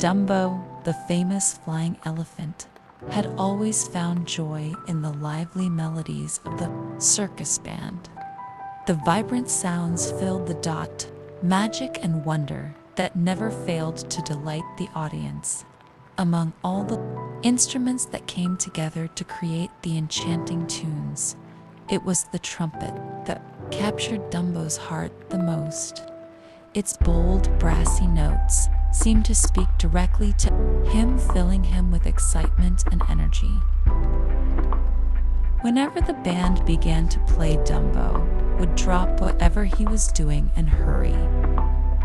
Dumbo, the famous flying elephant, had always found joy in the lively melodies of the circus band. The vibrant sounds filled the dot, magic and wonder that never failed to delight the audience. Among all the instruments that came together to create the enchanting tunes, it was the trumpet that captured Dumbo's heart the most. Its bold, brassy notes seemed to speak directly to him, filling him with excitement and energy. Whenever the band began to play, Dumbo would drop whatever he was doing and hurry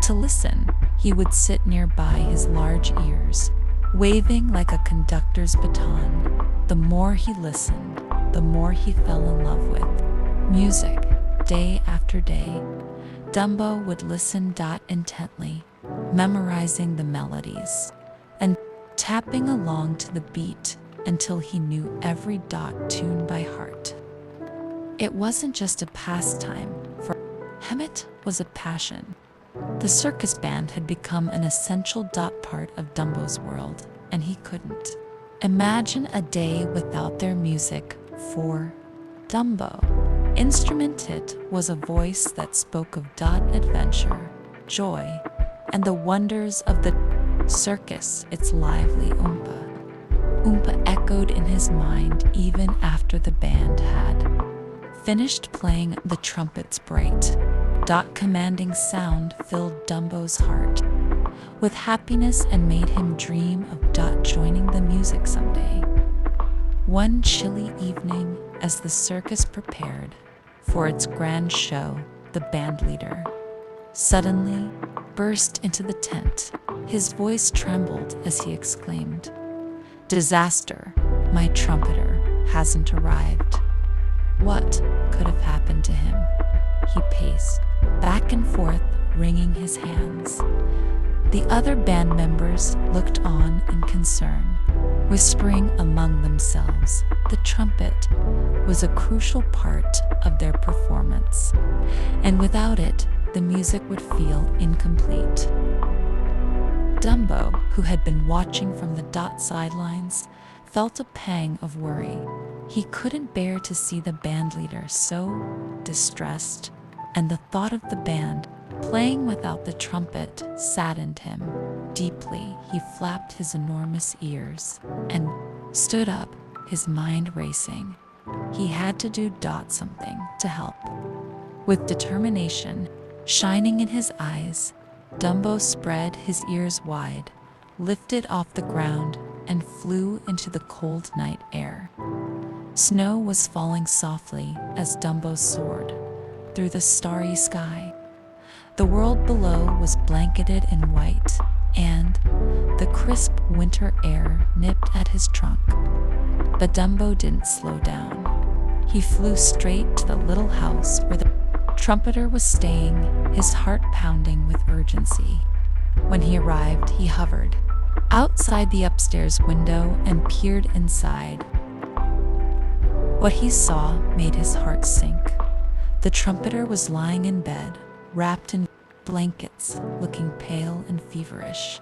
to listen. He would sit nearby, his large ears waving like a conductor's baton. The more he listened, the more he fell in love with music. Day after day, Dumbo would listen intently, memorizing the melodies and tapping along to the beat until he knew every dot tune by heart. It wasn't just a pastime, for him it was a passion. The circus band had become an essential part of Dumbo's world, and he couldn't imagine a day without their music. For Dumbo, instrumented was a voice that spoke of adventure, joy, and the wonders of the circus. Its lively oompa echoed in his mind even after the band had finished playing. The trumpet's bright, commanding sound filled Dumbo's heart with happiness and made him dream of joining the music someday. One chilly evening, as the circus prepared for its grand show, the band leader suddenly burst into the tent. His voice trembled as he exclaimed, "Disaster! My trumpeter hasn't arrived." What could have happened to him? He paced back and forth, wringing his hands. The other band members looked on in concern, whispering among themselves. The trumpet was a crucial part of their performance, and without it, the music would feel incomplete. Dumbo, who had been watching from the sidelines, felt a pang of worry. He couldn't bear to see the bandleader so distressed, and the thought of the band playing without the trumpet saddened him deeply. He flapped his enormous ears and stood up, his mind racing. He had to do something to help. With determination shining in his eyes, Dumbo spread his ears wide, lifted off the ground, and flew into the cold night air. Snow was falling softly as Dumbo soared through the starry sky. The world below was blanketed in white, and the crisp winter air nipped at his trunk. But Dumbo didn't slow down. He flew straight to the little house where the trumpeter was staying, his heart pounding with urgency. When he arrived, he hovered outside the upstairs window and peered inside. What he saw made his heart sink. The trumpeter was lying in bed, wrapped in blankets, looking pale and feverish.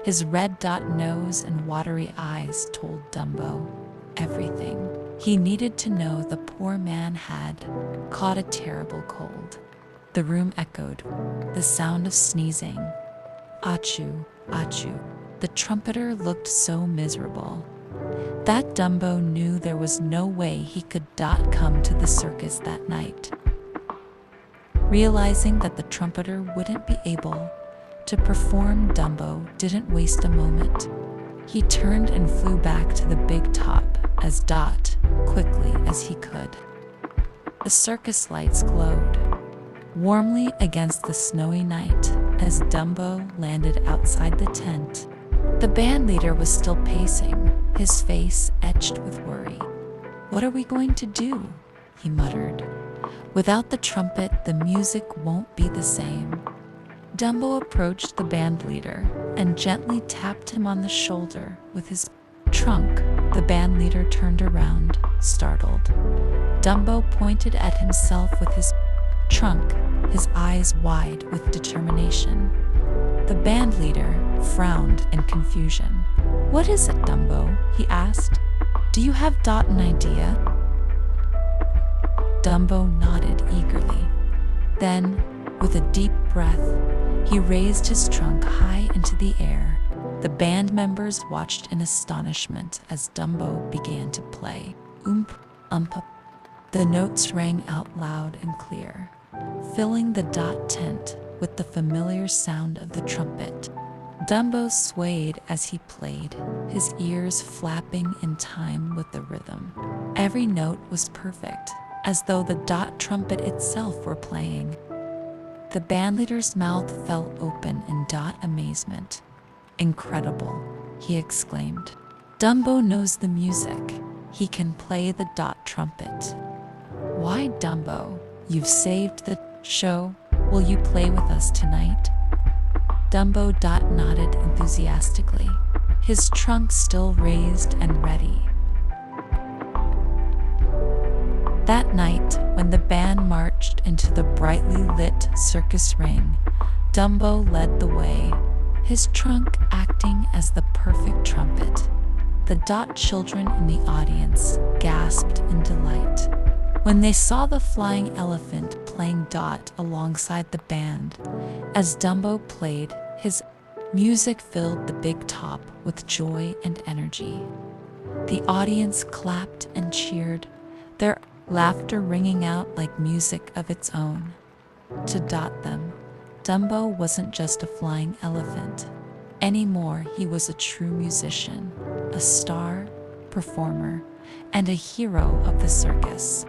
His red nose and watery eyes told Dumbo everything he needed to know. The poor man had caught a terrible cold. The room echoed the sound of sneezing. Achoo, achoo. The trumpeter looked so miserable that Dumbo knew there was no way he could come to the circus that night. Realizing that the trumpeter wouldn't be able to perform, Dumbo didn't waste a moment. He turned and flew back to the big top as quickly as he could. The circus lights glowed warmly against the snowy night as Dumbo landed outside the tent. The band leader was still pacing, his face etched with worry. "What are we going to do?" he muttered. "Without the trumpet, the music won't be the same." Dumbo approached the band leader and gently tapped him on the shoulder with his trunk. The band leader turned around, startled. Dumbo pointed at himself with his trunk, his eyes wide with determination. The band leader frowned in confusion. "What is it, Dumbo?" he asked. "Do you have an idea?" Dumbo nodded eagerly. Then, with a deep breath, he raised his trunk high into the air. The band members watched in astonishment as Dumbo began to play. Ump. The notes rang out loud and clear, filling the tent with the familiar sound of the trumpet. Dumbo swayed as he played, his ears flapping in time with the rhythm. Every note was perfect, as though the trumpet itself were playing. The bandleader's mouth fell open in amazement. "Incredible," he exclaimed. "Dumbo knows the music. He can play the trumpet." "Why, Dumbo, you've saved the show. Will you play with us tonight?" Dumbo nodded enthusiastically, his trunk still raised and ready. That night, when the band marched into the brightly lit circus ring, Dumbo led the way, his trunk acting as the perfect trumpet. The children in the audience gasped in delight when they saw the flying elephant playing alongside the band. As Dumbo played, his music filled the big top with joy and energy. The audience clapped and cheered, their laughter ringing out like music of its own. To them, Dumbo wasn't just a flying elephant. Anymore, he was a true musician, a star, performer, and a hero of the circus.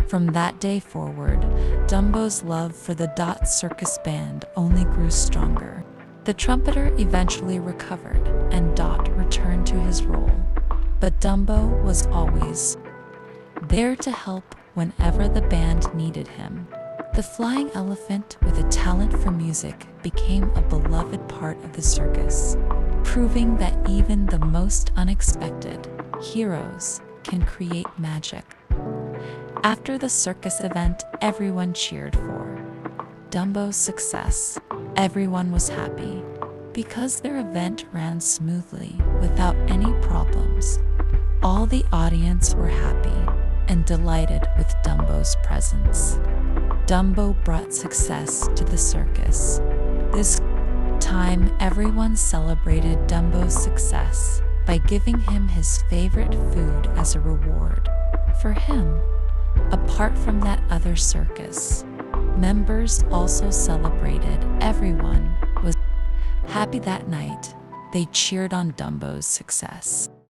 From that day forward, Dumbo's love for the circus band only grew stronger. The trumpeter eventually recovered, and returned to his role. But Dumbo was always there to help whenever the band needed him. The flying elephant with a talent for music became a beloved part of the circus, proving that even the most unexpected heroes can create magic. After the circus event, everyone cheered for Dumbo's success. Everyone was happy because their event ran smoothly without any problems. All the audience were happy and delighted with Dumbo's presence. Dumbo brought success to the circus. This time, everyone celebrated Dumbo's success by giving him his favorite food as a reward. For him, apart from that other circus, members also celebrated. Everyone was happy that night. They cheered on Dumbo's success.